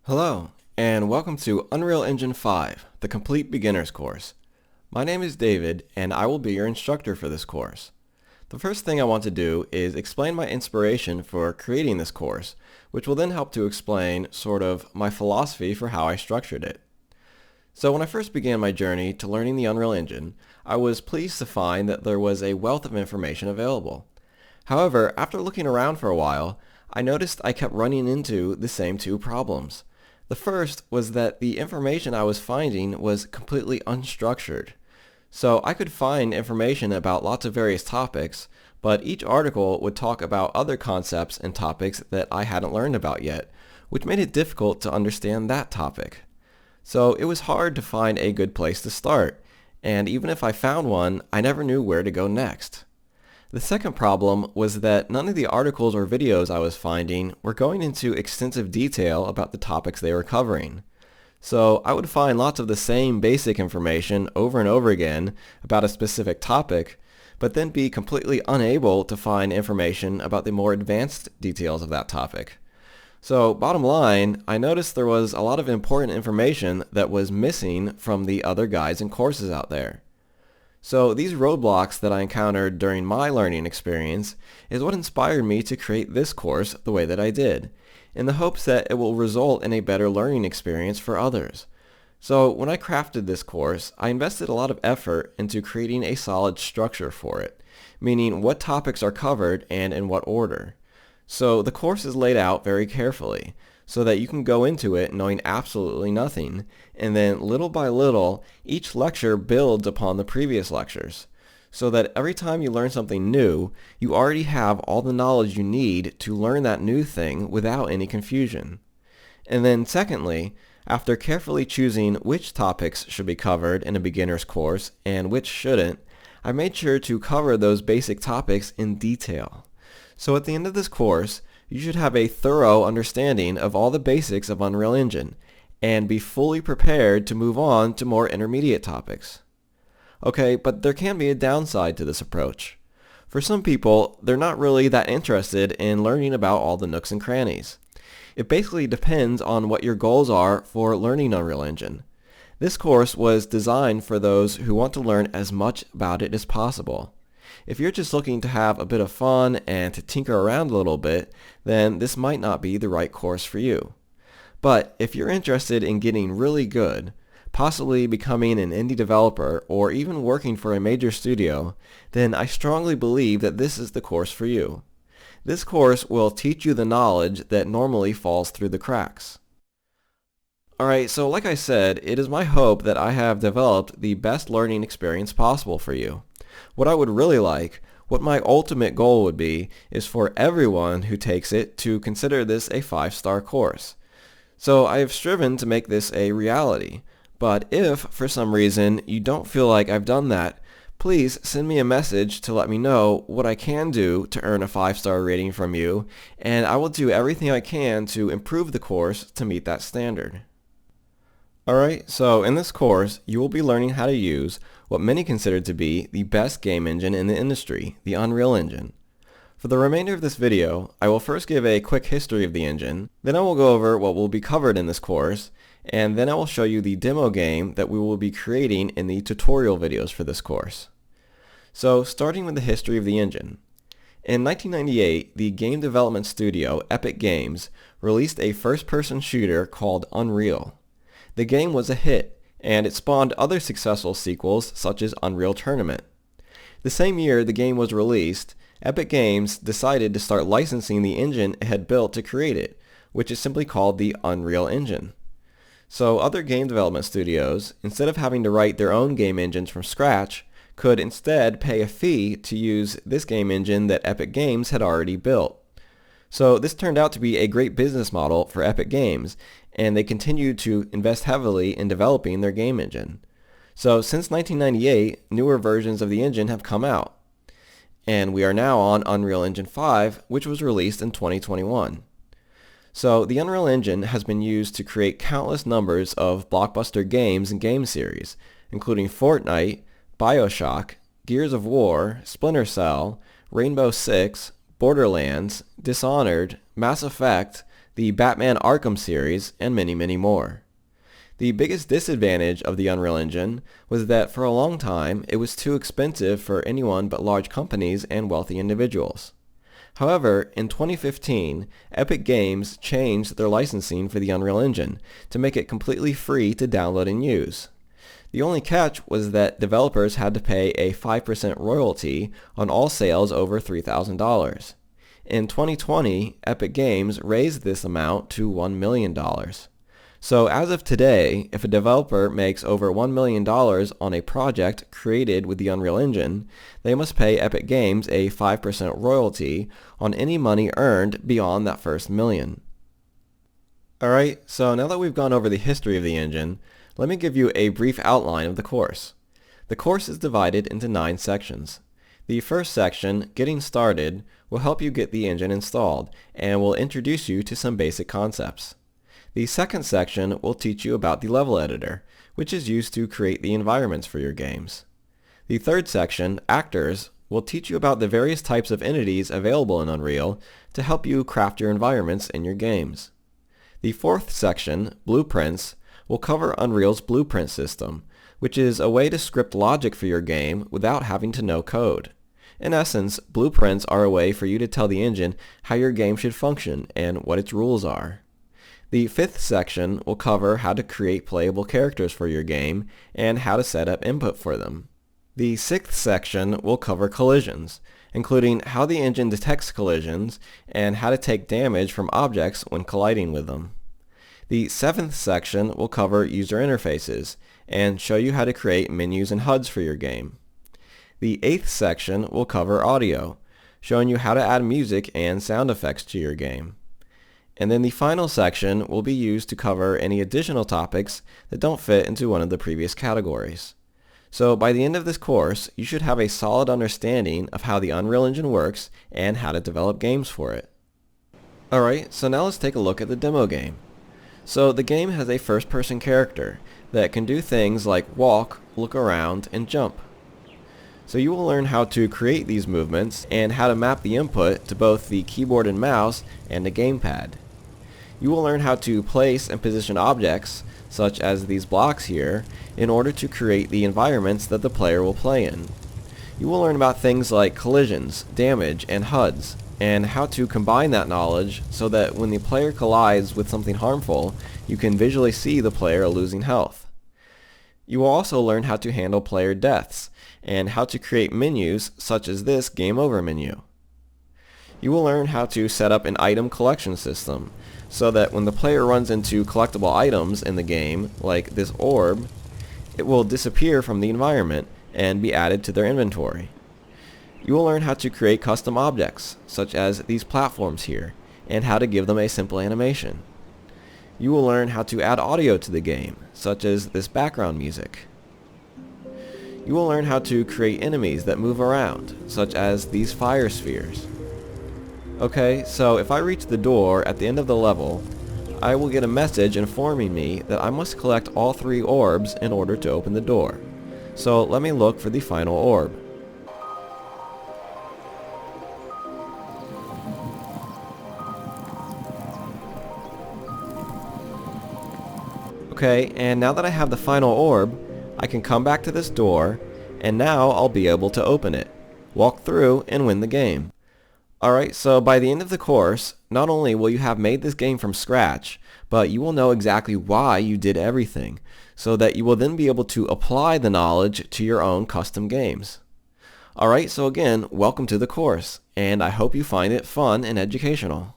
Hello, and welcome to Unreal Engine 5, the Complete Beginner's Course. My name is David, and I will be your instructor for this course. The first thing I want to do is explain my inspiration for creating this course, which will then help to explain sort of my philosophy for how I structured it. So when I first began my journey to learning the Unreal Engine, I was pleased to find that there was a wealth of information available. However, after looking around for a while, I noticed I kept running into the same two problems. The first was that the information I was finding was completely unstructured. So I could find information about lots of various topics, but each article would talk about other concepts and topics that I hadn't learned about yet, which made it difficult to understand that topic. So it was hard to find a good place to start, and even if I found one, I never knew where to go next. The second problem was that none of the articles or videos I was finding were going into extensive detail about the topics they were covering. So I would find lots of the same basic information over and over again about a specific topic, but then be completely unable to find information about the more advanced details of that topic. So bottom line, I noticed there was a lot of important information that was missing from the other guides and courses out there. So these roadblocks that I encountered during my learning experience is what inspired me to create this course the way that I did, in the hopes that it will result in a better learning experience for others. So when I crafted this course, I invested a lot of effort into creating a solid structure for it, meaning what topics are covered and in what order. So the course is laid out very carefully, so that you can go into it knowing absolutely nothing, and then little by little, each lecture builds upon the previous lectures, so that every time you learn something new, you already have all the knowledge you need to learn that new thing without any confusion. And then secondly, after carefully choosing which topics should be covered in a beginner's course and which shouldn't, I made sure to cover those basic topics in detail. So at the end of this course, you should have a thorough understanding of all the basics of Unreal Engine and be fully prepared to move on to more intermediate topics. Okay, but there can be a downside to this approach. For some people, they're not really that interested in learning about all the nooks and crannies. It basically depends on what your goals are for learning Unreal Engine. This course was designed for those who want to learn as much about it as possible. If you're just looking to have a bit of fun and to tinker around a little bit, then this might not be the right course for you. But if you're interested in getting really good, possibly becoming an indie developer or even working for a major studio, then I strongly believe that this is the course for you. This course will teach you the knowledge that normally falls through the cracks. Alright, so like I said, it is my hope that I have developed the best learning experience possible for you. What I would really like, what my ultimate goal would be, is for everyone who takes it to consider this a 5-star course. So I have striven to make this a reality, but if, for some reason, you don't feel like I've done that, please send me a message to let me know what I can do to earn a 5-star rating from you, and I will do everything I can to improve the course to meet that standard. Alright, so in this course, you will be learning how to use what many consider to be the best game engine in the industry, the Unreal Engine. For the remainder of this video, I will first give a quick history of the engine, then I will go over what will be covered in this course, and then I will show you the demo game that we will be creating in the tutorial videos for this course. So, starting with the history of the engine. In 1998, the game development studio Epic Games released a first-person shooter called Unreal. The game was a hit, and it spawned other successful sequels such as Unreal Tournament. The same year the game was released, Epic Games decided to start licensing the engine it had built to create it, which is simply called the Unreal Engine. So other game development studios, instead of having to write their own game engines from scratch, could instead pay a fee to use this game engine that Epic Games had already built. So this turned out to be a great business model for Epic Games, and they continued to invest heavily in developing their game engine. So since 1998, newer versions of the engine have come out, and we are now on Unreal Engine 5, which was released in 2021. So the Unreal Engine has been used to create countless numbers of blockbuster games and game series, including Fortnite, BioShock, Gears of War, Splinter Cell, Rainbow Six, Borderlands, Dishonored, Mass Effect, the Batman Arkham series, and many, many more. The biggest disadvantage of the Unreal Engine was that for a long time it was too expensive for anyone but large companies and wealthy individuals. However, in 2015, Epic Games changed their licensing for the Unreal Engine to make it completely free to download and use. The only catch was that developers had to pay a 5% royalty on all sales over $3,000. In 2020, Epic Games raised this amount to $1 million. So as of today, if a developer makes over $1 million on a project created with the Unreal Engine, they must pay Epic Games a 5% royalty on any money earned beyond that first million. Alright, so now that we've gone over the history of the engine, let me give you a brief outline of the course. The course is divided into 9 sections. The first section, Getting Started, will help you get the engine installed and will introduce you to some basic concepts. The second section will teach you about the level editor, which is used to create the environments for your games. The third section, Actors, will teach you about the various types of entities available in Unreal to help you craft your environments in your games. The fourth section, Blueprints, will cover Unreal's blueprint system, which is a way to script logic for your game without having to know code. In essence, blueprints are a way for you to tell the engine how your game should function and what its rules are. The fifth section will cover how to create playable characters for your game and how to set up input for them. The sixth section will cover collisions, including how the engine detects collisions and how to take damage from objects when colliding with them. The seventh section will cover user interfaces and show you how to create menus and HUDs for your game. The eighth section will cover audio, showing you how to add music and sound effects to your game. And then the final section will be used to cover any additional topics that don't fit into one of the previous categories. So by the end of this course, you should have a solid understanding of how the Unreal Engine works and how to develop games for it. Alright, so now let's take a look at the demo game. So the game has a first-person character that can do things like walk, look around, and jump. So you will learn how to create these movements and how to map the input to both the keyboard and mouse and the gamepad. You will learn how to place and position objects, such as these blocks here, in order to create the environments that the player will play in. You will learn about things like collisions, damage, and HUDs, and how to combine that knowledge so that when the player collides with something harmful, you can visually see the player losing health. You will also learn how to handle player deaths, and how to create menus such as this Game Over menu. You will learn how to set up an item collection system, so that when the player runs into collectible items in the game, like this orb, it will disappear from the environment and be added to their inventory. You will learn how to create custom objects, such as these platforms here, and how to give them a simple animation. You will learn how to add audio to the game, such as this background music. You will learn how to create enemies that move around, such as these fire spheres. Okay, so if I reach the door at the end of the level, I will get a message informing me that I must collect all 3 orbs in order to open the door. So let me look for the final orb. Okay, and now that I have the final orb, I can come back to this door, and now I'll be able to open it, walk through, and win the game. Alright, so by the end of the course, not only will you have made this game from scratch, but you will know exactly why you did everything, so that you will then be able to apply the knowledge to your own custom games. Alright, so again, welcome to the course, and I hope you find it fun and educational.